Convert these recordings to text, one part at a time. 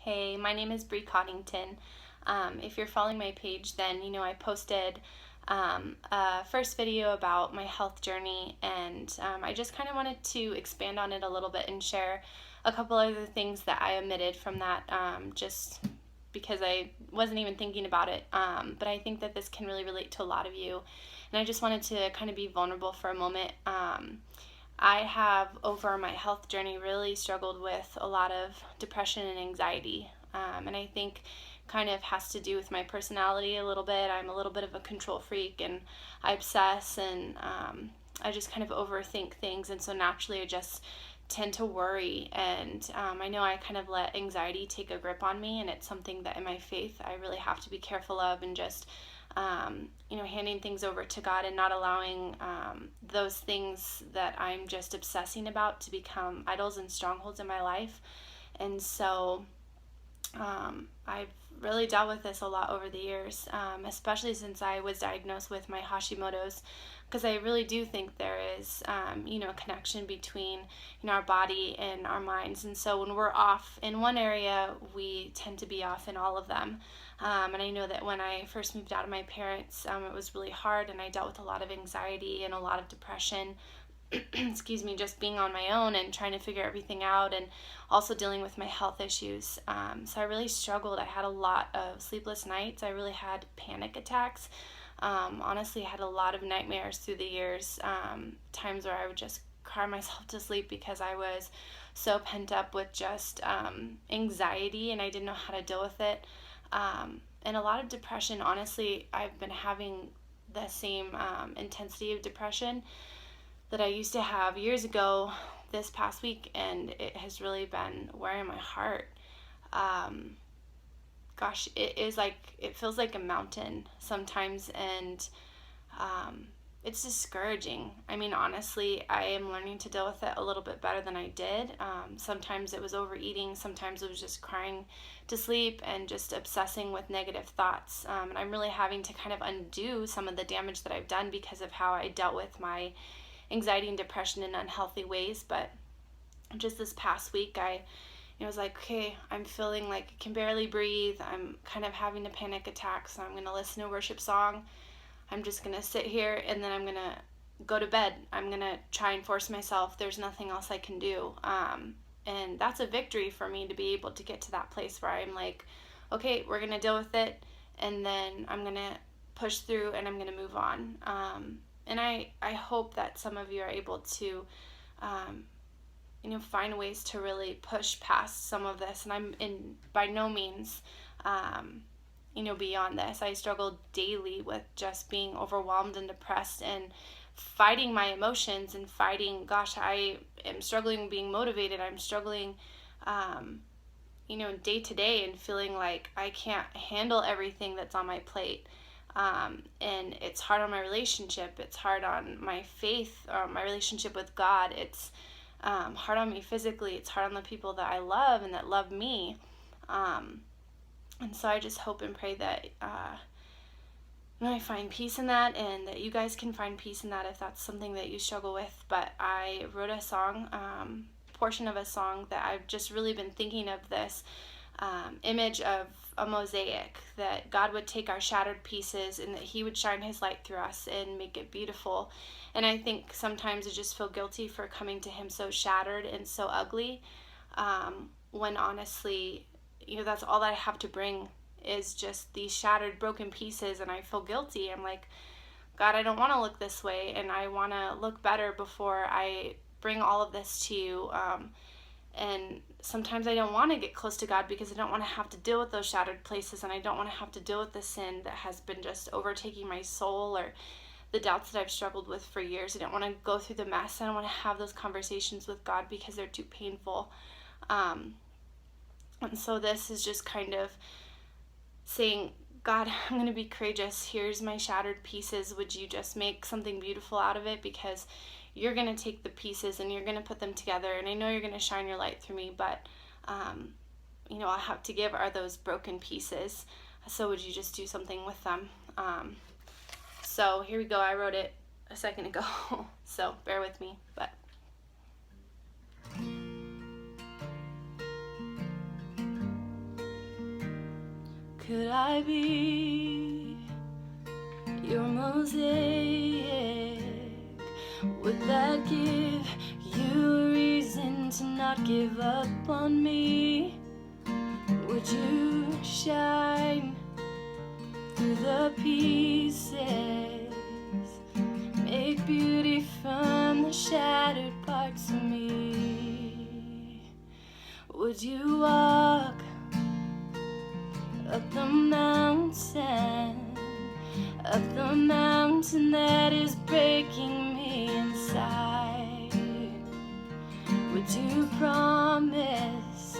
Hey, my name is Bree Coddington. If you're following my page, then you know I posted a first video about my health journey, and I just kind of wanted to expand on it a little bit and share a couple other things that I omitted from that, just because I wasn't even thinking about it. But I think that this can really relate to a lot of you, and I just wanted to kind of be vulnerable for a moment. I have, over my health journey, really struggled with a lot of depression and anxiety. And I think kind of has to do with my personality a little bit. I'm a little bit of a control freak, and I obsess, and I just kind of overthink things. And so naturally I just tend to worry. And I know I kind of let anxiety take a grip on me, and it's something that in my faith I really have to be careful of, and just handing things over to God and not allowing those things that I'm just obsessing about to become idols and strongholds in my life. And so I've really dealt with this a lot over the years, especially since I was diagnosed with my Hashimoto's, because I really do think there is, a connection between, our body and our minds. And so when we're off in one area, we tend to be off in all of them. And I know that when I first moved out of my parents, it was really hard, and I dealt with a lot of anxiety and a lot of depression. Excuse me, just being on my own and trying to figure everything out, and also dealing with my health issues. So I really struggled. I had a lot of sleepless nights. I really had panic attacks. Honestly, I had a lot of nightmares through the years, times where I would just cry myself to sleep because I was so pent up with just anxiety, and I didn't know how to deal with it. And a lot of depression. Honestly, I've been having the same intensity of depression that I used to have years ago this past week, and it has really been wearing my heart. It feels like a mountain sometimes, and it's discouraging. I mean, honestly, I am learning to deal with it a little bit better than I did. Sometimes it was overeating, sometimes it was just crying to sleep and just obsessing with negative thoughts. And I'm really having to kind of undo some of the damage that I've done because of how I dealt with my anxiety and depression in unhealthy ways. But just this past week, I was like, okay, I'm feeling like I can barely breathe. I'm kind of having a panic attack, so I'm going to listen to a worship song. I'm just going to sit here, and then I'm going to go to bed. I'm going to try and force myself. There's nothing else I can do. And that's a victory for me, to be able to get to that place where I'm like, okay, we're going to deal with it, and then I'm going to push through, and I'm going to move on. And I hope that some of you are able to, find ways to really push past some of this. And I'm by no means, beyond this. I struggle daily with just being overwhelmed and depressed, and fighting my emotions, and fighting, I am struggling being motivated. I'm struggling, day to day, and feeling like I can't handle everything that's on my plate. And it's hard on my relationship. It's hard on my faith, my relationship with God. It's hard on me physically. It's hard on the people that I love and that love me. And so I just hope and pray that I find peace in that, and that you guys can find peace in that if that's something that you struggle with. But I wrote a song, portion of a song, that I've just really been thinking of this image of a mosaic, that God would take our shattered pieces, and that He would shine His light through us and make it beautiful. And I think sometimes I just feel guilty for coming to Him so shattered and so ugly, when honestly, that's all that I have to bring is just these shattered, broken pieces, and I feel guilty. I'm like, God, I don't want to look this way, and I want to look better before I bring all of this to you. And sometimes I don't want to get close to God because I don't want to have to deal with those shattered places, and I don't want to have to deal with the sin that has been just overtaking my soul, or the doubts that I've struggled with for years. I don't want to go through the mess. I don't want to have those conversations with God because they're too painful. And so this is just kind of saying, God, I'm going to be courageous. Here's my shattered pieces. Would you just make something beautiful out of it? Because you're going to take the pieces and you're going to put them together, and I know you're going to shine your light through me, but all I have to give are those broken pieces. So would you just do something with them? So here we go. I wrote it a second ago, so bear with me. But Could I be your mosaic? Would that give you a reason to not give up on me? Would you shine through the pieces, make beauty from the shattered parts of me? Would you walk up the mountain that is breaking me inside? Would you promise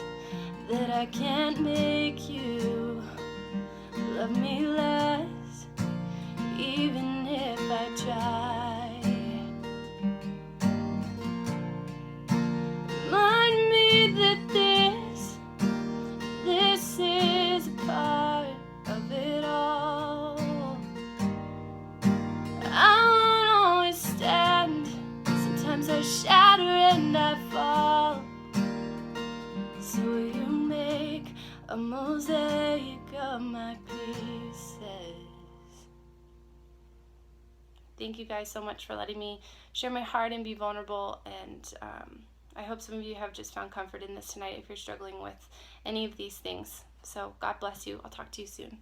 that I can't make you love me less, even if I try? Remind me that this is a part of it all. I won't always stand, sometimes I shatter and I fall. So you make a mosaic of my pieces. Thank you guys so much for letting me share my heart and be vulnerable, and I hope some of you have just found comfort in this tonight if you're struggling with any of these things. So God bless you. I'll talk to you soon.